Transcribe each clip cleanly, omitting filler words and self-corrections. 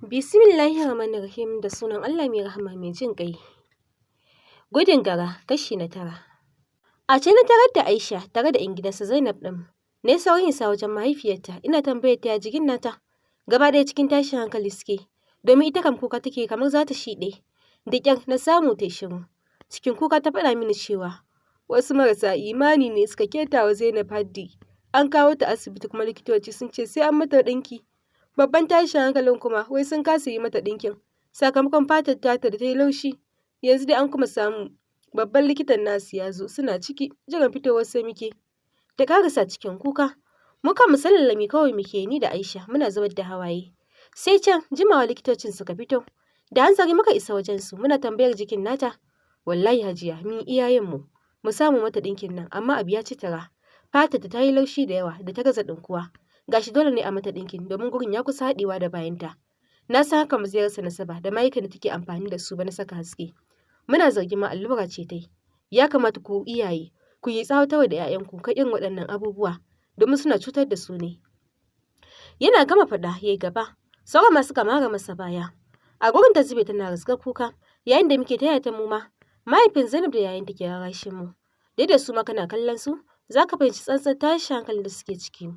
Bismillahirrahmanirrahim da sunan Allah mai rahama mai jin ƙai. Gudun gara kashi na 9. A can na tarar da Aisha tare da 'yan gidansa Zainab ɗin. Na yi saurin isa wajen mahaifiyarta ina tambayar ta ya jikin nata. Gaba ɗaya cikin tashin hankali suke domin ita kam kuka take kamar za ta shiɗe. Da ƙyar na samu ta shiru. Cikin kuka ta faɗa mini cewa wasu marasa imani ne suka keta wa Zainab haddi. An kawo ta asibiti kuma likitoci sun ce sai an mata ɗinki. Babban tashin hankalin kuma wai sun kasa yi mata ɗinkin sakamakon fatar tata da ta yi laushi. Yanzu dai an kuma samu babban likitan nasu ya zo suna ciki jiran fitowar sa muke. Da karasa cikin kuka muka musallami kawai muke ni da Aisha muna zubar da hawaye. Sai can jimawa likitocin suka fito da hanzari muka isa wajen su muna tambayar jikin nata. Wallahi Hajiya mun iyayenmu mu samu mata ɗinkin nan amma abu ya ci tara. Fatar ta yi laushi da yawa da ta gaza ɗinkuwa. Gashi dole ne a mata ɗinkin domin gurin ya kusa haɗewa da bayanta. Na san haka mu zai rasa nasaba da mayukan da take amfani da su ba na saka haske. Muna zargin ma allura ce ta yi. Ya kamata ku iyaye ku yi tsawatarwa da 'ya'yanku kan irin waɗannan abubuwa domin suna cutar da su ne. Yana gama faɗa ya yi gaba. Sauran ma suka mara masa baya. A gurin ta zube tana rasgar kuka yayin da muke taya ta mu ma. Mahaifin Zainab da yayin take rarashin mu. Da su ma kana kallon su za ka fahimci tsantsar tashin hankalin da suke ciki.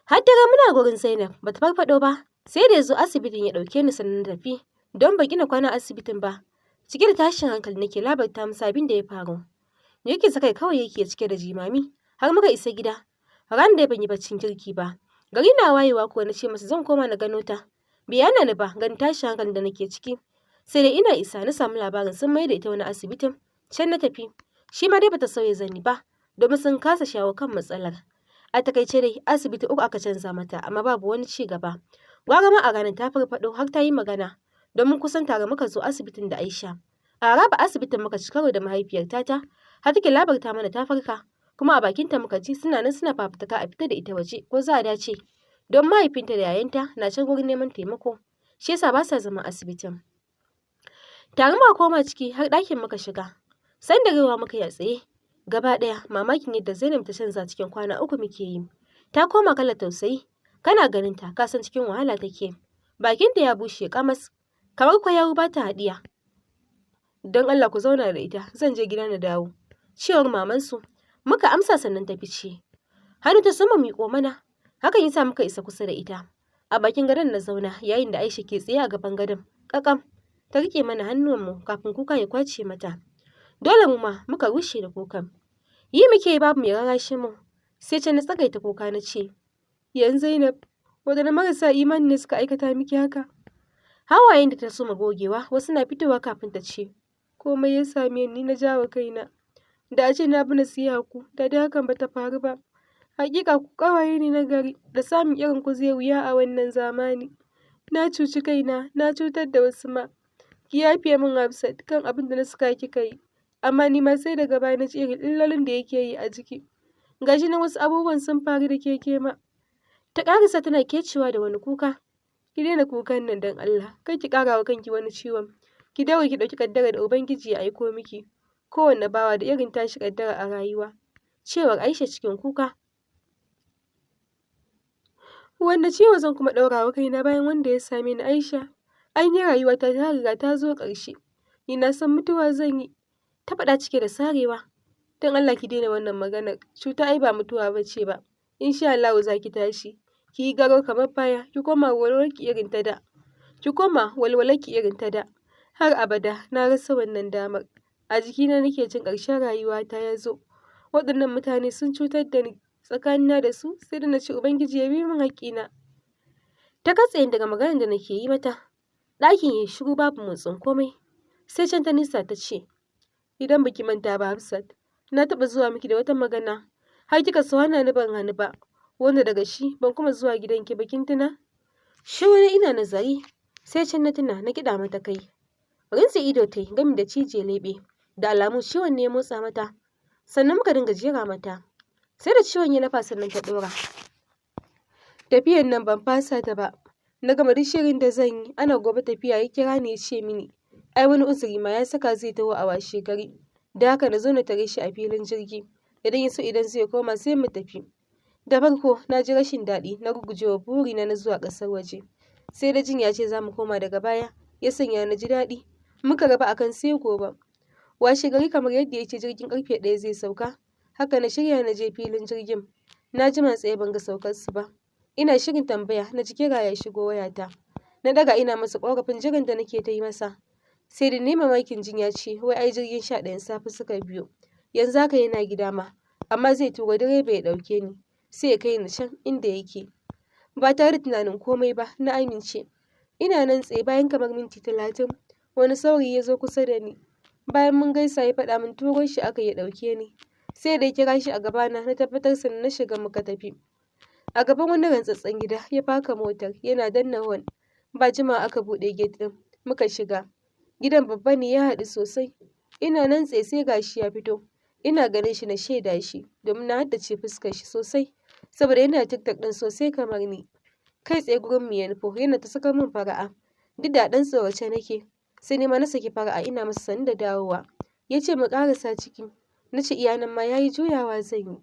Har dare muna gurin Zainab bata farfaɗo ba sai da ya zo asibitin ya ɗauke ni sannan tafi don ba gina kwana asibitin ba. Cike da tashin hankali nake labarta masa abin da ya faru. Yake sakai kawai yake cike da jimami har muka isa gida. Ran da ban yi baccin kirki ba. Gari na wayewa kuwa na ce masa zan koma na gano ta. Bai hana ni ba ganin tashin hankalin da nake ciki. Sai dai ina isa na samu labarin sun mai da ita wani asibitin. Can na tafi. Shi ma dai bata sauya zani ba domin sun kasa shawo kan matsalar. A takaice dai asibiti 3 aka canza mata amma babu wani ci gaba. Gwara ma a ranar ta farfaɗo har ta yi magana domin kusan tare muka zo asibitin da Aisha. A haraba asibitin muka ci karo da mahaifiyar tata har take labarta mana ta farka kuma a bakinta muka ji suna nan suna fafutuka a fita da ita waje ko za a dace don mahaifinta da yayanta na can gurin neman taimako shi yasa ba sa zama asibitin. Tare muka koma ciki har ɗakin muka shiga. Sandarewa muka yi a tsaye gaba ɗaya mamakin yadda Zainab ta canza cikin kwana 3 muke yi. Ta koma kalar tausayi kana ganin ta ka san cikin wahala take. Bakinta ya bushe kamas kamar kwayawu ba ta haɗiya. Don Allah ku zauna da ita zan je gida na dawo. Cewar mamansu muka amsa sannan ta fice. Hannu ta sama miƙo mana hakan yasa muka isa kusa da ita. A bakin gadon na zauna yayin da Aisha ke tsaye a gaban gadon ƙaƙam ta riƙe mana hannuwanmu kafin kuka ya kwace mata. Dole mu ma muka rushe da kukan. Yi muke babu mai rarashin mu. Sai can na tsagaita kuka na ce yanzu Zainab waɗanne marasa imani ne suka aikata miki haka. Hawayen da ta soma gogewa wasu na fitowa kafin ta ce komai ya same ni na jawo kaina. Da a ce na bi nasiha ku da hakan bata faru ba. Hakika ku ƙawaye ne na gari da samun irin ku zai wuya a wannan zamani. Na cuci kaina na cutar da wasu ma. Ki yafe min Hafsat kan abin da na saka kika yi. Amma ni ma sai daga baya na ji irin illolin da yake yi a jiki. Gashi na wasu abubuwan sun faru da ke ma. Ta ƙarasa tana kecewa da wani kuka. Ki daina kukan nan don Allah, kar ki ƙara wa kanki wani ciwon. Ki daure ki ɗauki ƙaddara da Ubangiji ya aiko miki. Kowanne bawa da irin tashi ƙaddara a rayuwa. Cewar Aisha cikin kuka. Wanda ciwo zan kuma ɗaura wa kaina bayan wanda ya same ni Aisha. Ainihin rayuwata ta riga ta zo ƙarshe. Ni na san mutuwa zan yi. Ta faɗa cike da sarewa. Don Allah ki daina wannan maganar. Cuta ai ba mutuwa ba ce ba. Insha Allah za ki tashi. Ki yi garo kamar baya. Ki koma walwalarki irin ta da. Ki koma walwalarki irin ta da. Har abada na rasa wannan damar. A jikina nake jin ƙarshen rayuwata ya zo. Waɗannan mutane sun cutar da ni. Tsakanina da su sai da na ce Ubangiji ya bi min haƙƙina. Ta katse daga maganar da nake yi mata. Ɗakin ya shiru babu motsin komai. Sai can ta nisa ta ce idan baki manta ba Hafsat na taɓa zuwa miki da wata magana har kika so hana ni ban hannu ba wanda daga shi ban kuma zuwa gidanki ba kin tuna. Shi wani ina nazari sai can na tuna na kiɗa mata kai. Rinsa ido ta yi gami da cije leɓe da alamu ciwon ne ya motsa mata sannan muka dinga jera mata sai da ciwon ya lafa sannan ta ɗora. Tafiyan nan ban fasa ta ba. Na gama duk shirin da zan yi ana gobe tafiya ya kira ni ya ce mini ai wani uzuri ma ya saka zai taho a washe gari da haka na zo na tare shi a filin jirgi idan ya so idan zai koma sai mu tafi. Da farko na ji rashin daɗi na rugujewa burina na zuwa ƙasar waje sai da jin ya ce za mu koma daga baya, ya sanya na ji daɗi. Muka raba akan sai gobe. Washe gari kamar yadda ya ce jirgin karfe 1 zai sauka, haka na shirya na je filin jirgin. Na jima tsaye ban ga saukar su ba. Ina shirin tambaya na ji kira ya shigo wayata. Na daga ina masa ƙorafin jiran da nake ta yi masa. Sai da ni mamakin jin ya ce wai ai jirgin 11 safe suka biyo. Yanzu haka yana gida ma, amma zai tura direba ya ɗauke ni, sai ya kai ni can inda yake. Ba tare da tunanin komai ba, na amince. Ina nan tsaye bayan kamar minti 30, wani saurayi ya zo kusa da ni. Bayan mun gaisa ya faɗa min turo shi aka ya ɗauke ni. Sai da ya kira shi a gabana na tabbatar sannan na shiga muka tafi. A gaban wani rantsatsen gida ya faka motar yana danna hon. Ba jimawa aka buɗe gate ɗin. Muka shiga. Gidan babba ne ya haɗu sosai. Ina nan tsaye sai gashi ya fito. Ina ganin shi na shaida shi domin na haddace fuskar shi sosai saboda yana TikTok ɗin sosai kamar ni. Kai tsaye gurin mu ya nufo yana ta sakar min fara'a. Duk da ɗan tsorace nake. Sai ni ma na saki fara'a ina masa sani da dawowa. Ya ce mu ƙarasa ciki. Na ce iya nan ma ya yi juyawa zan yi.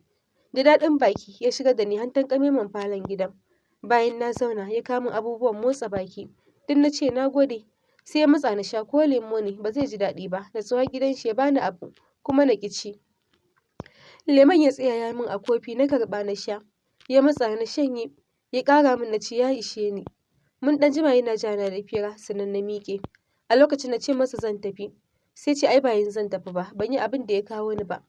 Da daɗin baki ya shigar da ni hantan ƙameman falon gidan. Bayan na zauna ya kawo min abubuwan motsa baki. Duk na ce na gode. Sai ya matsa na sha ko lemo ne ba zai ji daɗi ba. Da tsohon gidan shi ya bani abu kuma na ƙi ci. Lemon ya tsaya ya min a kofi na karɓa na sha. Ya matsa na shanye. Ya ƙara min na ci ya ishe ni. Mun ɗan jima yana jana da fira sannan na miƙe. A lokacin na ce masa zan tafi. Sai ce ai ba yanzu zan tafi ba, ban yi abin da ya kawo ni ba.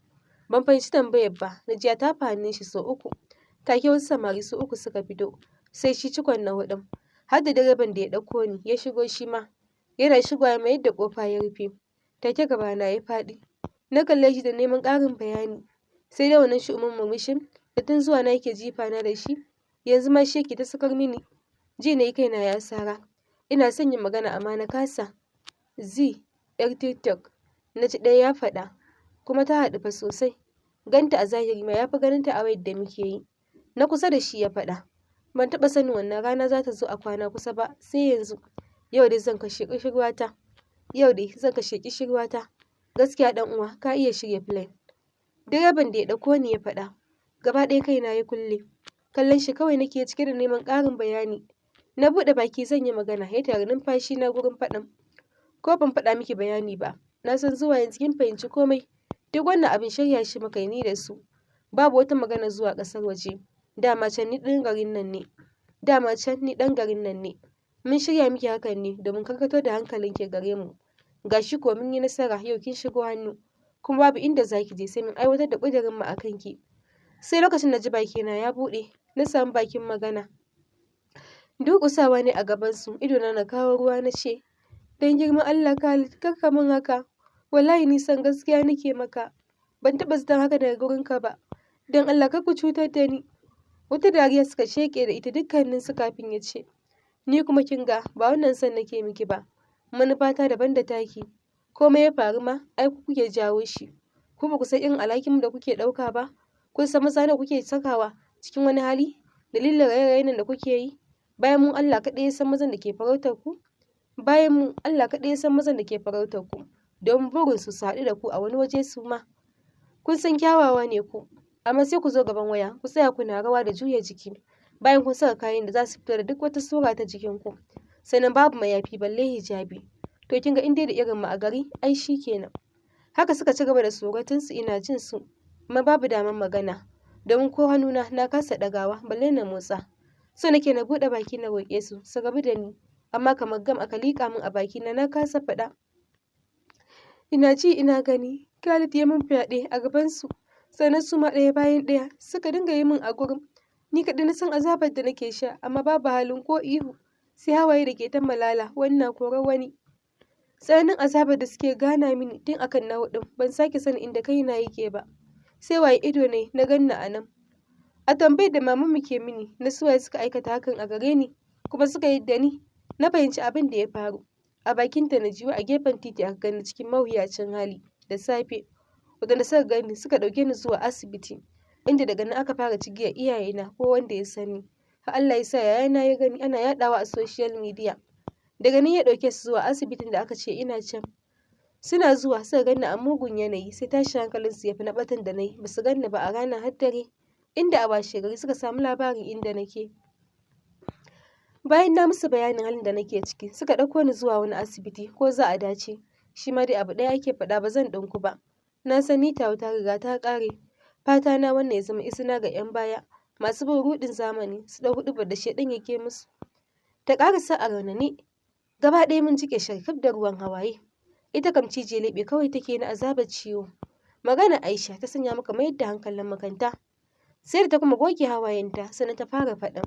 Ban fahimci tambayar ba, na ji ya tafa hannun shi sau 3. Take wasu samari su 3 suka fito, sai shi cikon na 4. Har da direban da ya ɗauko ni ya shigo shi ma. Yana shigowa ya mayar da ƙofa ya rufe. Take gabana ya faɗi. Na kalle shi da neman ƙarin bayani. Sai da wannan shi'umin murmushin da tun zuwa na yake jifa na da shi, yanzu ma shi yake ta sakar mini. Ji na yi kaina ya sara. Ina son yin magana amma na kasa. Yar TikTok, na ji ɗaya ya faɗa, kuma ta haɗu fa sosai. Ganta a zahiri ma ya fi ganinta a wayar da muke yi. Na kusa da shi ya faɗa. Ban taɓa sanin wannan rana za ta zo a kwana kusa ba sai yanzu. Yau dai zan kashe ƙishirwata. Gaskiya ɗan uwa ka iya shirya plan. Direban da ya ɗauko ni ya faɗa. Gaba ɗaya kaina ya kulle. Kallon shi kawai nake cike da neman ƙarin bayani. Na buɗe baki zan yi magana ya tare numfashi na gurin faɗin. Ko ban faɗa miki bayani ba, na san zuwa yanzu kin fahimci komai. Duk wannan abin shirya shi muka yi ni da su. Babu wata magana zuwa ƙasar waje. Dama can ni ɗan garin nan ne. Mun shirya miki hakan ne domin karkato da hankalinki gare mu. Gashi ko mun yi nasara yau kin shigo hannu. Kuma babu inda za ki je sai mun aiwatar da ƙudurin mu a kanki. Sai lokacin na ji bakina ya buɗe, na samu bakin magana. Durƙusawa ne a gabansu, idona na kawo ruwa na ce, don girman Allah Khalid, kar ka min haka. Wallahi ni san gaskiya nake maka. Ban taɓa zaton haka daga gurinka ba. Don Allah kar ku cutar da ni. Wata dariya suka sheƙe da ita dukkaninsu kafin ya ce, ni kuma kin ga ba wannan son nake miki ba. Manufata daban da taki. Komai ya faru ma, ai ku kuke jawo shi. Ku ba ku san irin alhakin da kuke ɗauka ba. Kun san maza da kuke sakawa cikin wani hali dalilin raye-rayen da kuke yi. Bayan mu Allah kaɗai ya san mazan da ke farautar ku. Don burin su haɗu da ku a wani waje su ma. Kun san kyawawa ne ku, amma sai ku zo gaban waya ku tsaya kuna rawa da juya jiki. Bayan kun saka kayan da za su fito da duk wata sura ta jikinku. Sannan babu mayafi balle hijabi. To kin ga in dai da irin mu a gari, ai shi kenan. Haka suka ci gaba da surutunsu ina jin su, amma babu damar magana. Domin ko hannuna na kasa ɗagawa balle na motsa. So nake na buɗe baki na roƙe su rabu da ni, amma kamar gam aka liƙa min a bakina na kasa faɗa. Ina ji ina gani Khalid ya min fyaɗe a gabansu, sannan su ma ɗaya bayan ɗaya suka dinga yi min a gurin. Ni kaɗai na san azabar da nake sha, amma babu halin ko ihu, sai hawaye da ke ta malala wani na korar wani. Tsananin azabar da suke gana mini tun akan na huɗun ban sake sanin inda kaina yake ba. Sai waye ido ne na ganna a nan. A tambayar da mamanmu ke mini na suwaye suka aikata hakan a gare ni kuma suka yi da ni, na fahimci abin da ya faru. A bakinta na jiyo a gefen titi aka gani cikin mawuyacin hali da safe. Waɗanda suka gani suka ɗauke ni zuwa asibiti, inda daga nan aka fara cigiyar iyayena ko wanda ya sani. Har Allah ya sa yayana ya gani ana yaɗawa a social media. Daga nan ya ɗauke su zuwa asibitin da aka ce ina can. Suna zuwa suka gani a mugun yanayi, sai tashi hankalinsu ya fi na ɓatan da na yi, ba su gani ba a ranar har dare, inda a washe gari suka samu labarin inda nake. Bayan na musu bayanin halin da nake ciki, suka ɗauko ni zuwa wani asibiti ko za a dace. Shi ma dai abu ɗaya ake faɗa, ba zan ɗinku ba. Na san ni tawa ta riga ta ƙare. Fata na wannan ya zama izina ga 'yan baya masu bin ruɗin zamani su ɗau huɗubar da shaiɗan yake musu. Ta ƙarasa a raunane. Gaba ɗaya mun jike sharkaf da ruwan hawaye. Ita kam cije leɓe kawai take na azabar ciwo. Magana Aisha ta sanya muka mayar da hankalin makanta. Sai da ta kuma goge hawayenta sannan ta fara faɗin.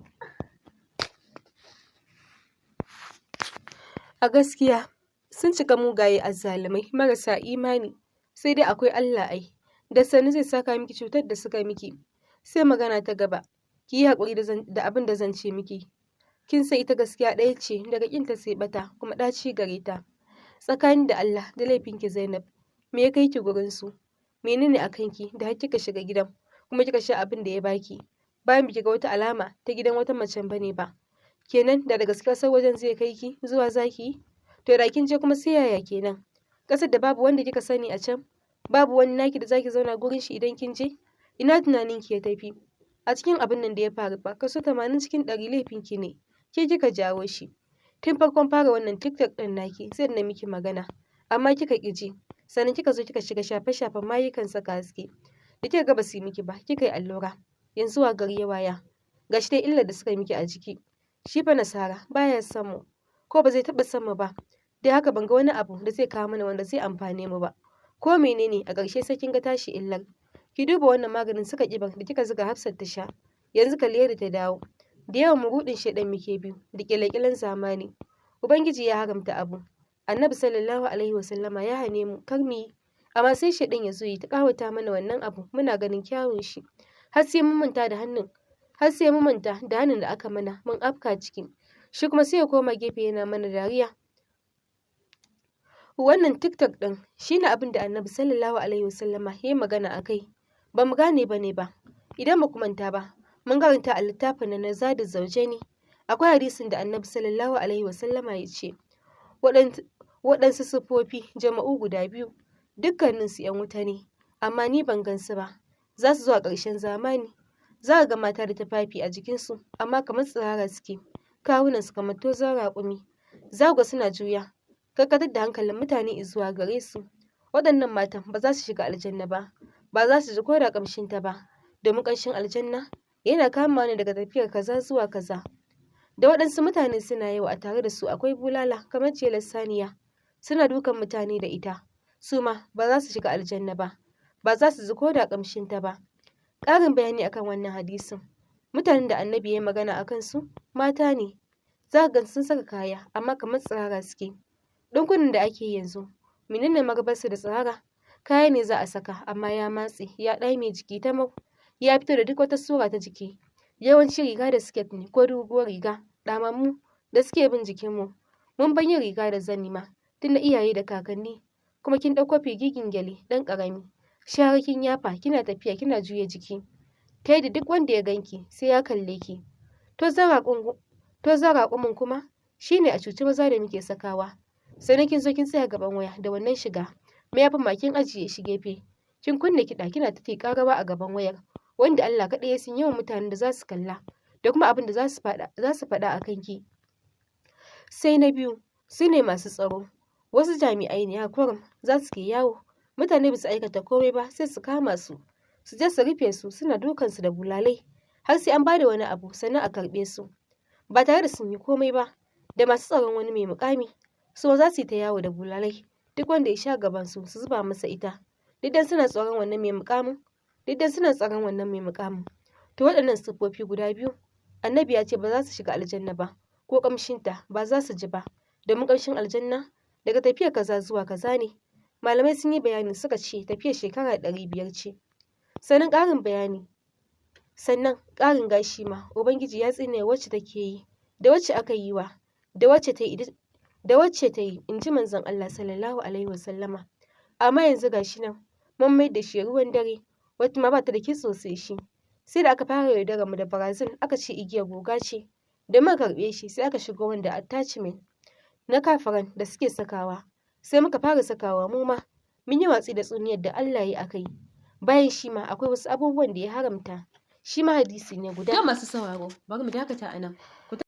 A gaskiya sun cika mugaye azzalumai marasa imani, sai dai akwai Allah ai, da sannu zai saka miki cutar da suka miki. Sai magana ta gaba, ki yi haƙuri da abin da zan ce miki. Kin san ita gaskiya ɗaya ce, daga ƙinta sai ɓata kuma ɗaci gare ta. Tsakanin da Allah da laifinki Zainab, me ya kai ki gurin su? Menene a kanki da har kika shiga gidan kuma kika sha abin da ya baki? Bayan biki ga wata alama ta gidan wata macen bane ba. Kenan da gaske ƙasar wajen zai kai ki zuwa zaki? To da kin je kuma sai yaya kenan? Ƙasar da babu wanda kika sani a can? Babu wani naki da zaki zauna gurin shi idan kin je? Ina tunanin ki ya tafi? A cikin abin nan da ya faru ba, kaso 80 cikin 100 laifin ki ne. Ke kika jawo shi. Tun farkon fara wannan TikTok ɗin naki sai na miki magana, amma kika ƙi ji. Sannan kika zo kika shiga shafe-shafen mayukan saka haske. Da kika ga ba su yi miki ba, kika yi allura. Yanzu wa gari ya waya. Gashi dai illar da suka yi miki a jiki. Shi fa Nasara baya son mu, ko ba zai taɓa son mu ba. Dai haka ban ga wani abu da zai kawo mana wanda zai amfane mu ba. Ko menene a ƙarshe sai kin ga tashi illar. Ki duba wannan maganin suka ƙiban da kika zuga Hafsat ta sha. Yanzu kalli yadda ta dawo. Da yawan muruɗin shaiɗan muke biyu da ƙyale-ƙyalen zamani. Ubangiji ya haramta abu. Annabi sallallahu alaihi wasallama ya hane mu kar mu yi. Amma sai shaiɗan ya zo yi ta ƙawata mana wannan abu muna ganin kyawun shi. Har sai mun manta da hannun da aka mana mun afka ciki. Shi kuma sai ya koma gefe yana mana dariya. Wannan TikTok ɗin shi ne abin da Annabi sallallahu alaihi wasallama ya yi magana a kai. Ba mu gane ba ne ba. Idan ba ku manta ba, mun karanta a littafin na Zadul Zawjaini. Akwai hadisin da Annabi sallallahu alaihi wasallama ya ce, waɗansu siffofi jama'u guda biyu, dukkaninsu 'yan wuta ne, amma ni ban gansu ba. Za su zo a ƙarshen zamani. Za ka ga mata da tufafi a jikinsu, amma kamar tsirara suke, kawunansu kamar tozon raƙumi. Za ku ga suna juya, karkatar da hankalin mutane zuwa gare su. Waɗannan matan ba za su shiga aljanna ba, ba za su ji ko da ƙamshinta ba, domin ƙanshin aljanna yana kamawa ne daga tafiyar kaza zuwa kaza. Da waɗansu mutane suna yawa a tare da su akwai bulala kamar jelar saniya, suna dukan mutane da ita. Su ma ba za su shiga aljanna ba, ba za su ji ko da ƙamshinta ba. Ƙarin bayani akan wannan hadisin. Mutanen da Annabi ya yi magana a kansu mata ne. Za ka ga sun saka kaya amma kamar tsirara suke. Ɗinkunan da ake yanzu, menene magabarsu da tsirara? Kaya ne za a saka amma ya matse, ya ɗame jiki ta mau, ya fito da duk wata sura ta jiki. Yawanci riga da siket ne ko doguwar riga, ɗamammu da suke bin jikinmu. Mun ban yin riga da zani ma, tun da iyaye da kakanni. Kuma kin ɗauko figigin gyale ɗan ƙarami. Shara kin yafa kina tafiya kina juya jiki. Ta yadda duk wanda ya ganki sai ya kalle ki. To zara ƙumin kuma shi ne a cuci maza da muke sakawa. Sannan kin zo kin tsaya gaban waya da wannan shiga. Mayafin ma kin ajiye shi gefe. Kin kunna kiɗa kina ta tiƙa rawa a gaban wayar. Wanda Allah kaɗai ya san yawan mutanen da za su kalla da kuma abin da za su faɗa a kanki. Sai na biyu su ne masu tsaro. Wasu jami'ai ne a kurum za su ke yawo. Mutane ba su aikata komai ba sai su kama su je su rufe su suna dukansu da bulalai har sai an bada wani abu sannan a karɓe su ba tare da sun yi komai ba. Da masu tsaron wani mai mukami su za su yi ta yawo da bulalai duk wanda ya sha gaban su zuba masa ita duk dan suna tsaron wannan mai mukamin. To waɗannan siffofi guda biyu Annabi ya ce ba za su shiga aljanna ba, ko ƙamshinta ba za su ji ba, domin ƙamshin aljanna daga tafiyar kaza zuwa kaza ne. Malamai sun yi bayani suka ce tafiyar shekara 500 ce. Sannan ƙarin gashi ma Ubangiji ya tsine wacce take yi da wacce aka yi wa da wacce ta yi in ji manzon Allah sallallahu alaihi wasallama. Amma yanzu gashi nan mun mai da shi ruwan dare, wata ma ba ta da kitso sai shi. Sai da aka fara yaudarar mu da Brazil aka ce igiyar goga ce, da muka karɓe shi sai aka shigo wanda attachment na kafaran da suke sakawa, sai muka fara sakawa mu ma mun yi watsi da tsuniyar da Allah ya akai. Bayan shi ma akwai wasu abubuwan da ya haramta, shi ma hadisi ne guda. Don masu sauraro bari mu dakata a nan.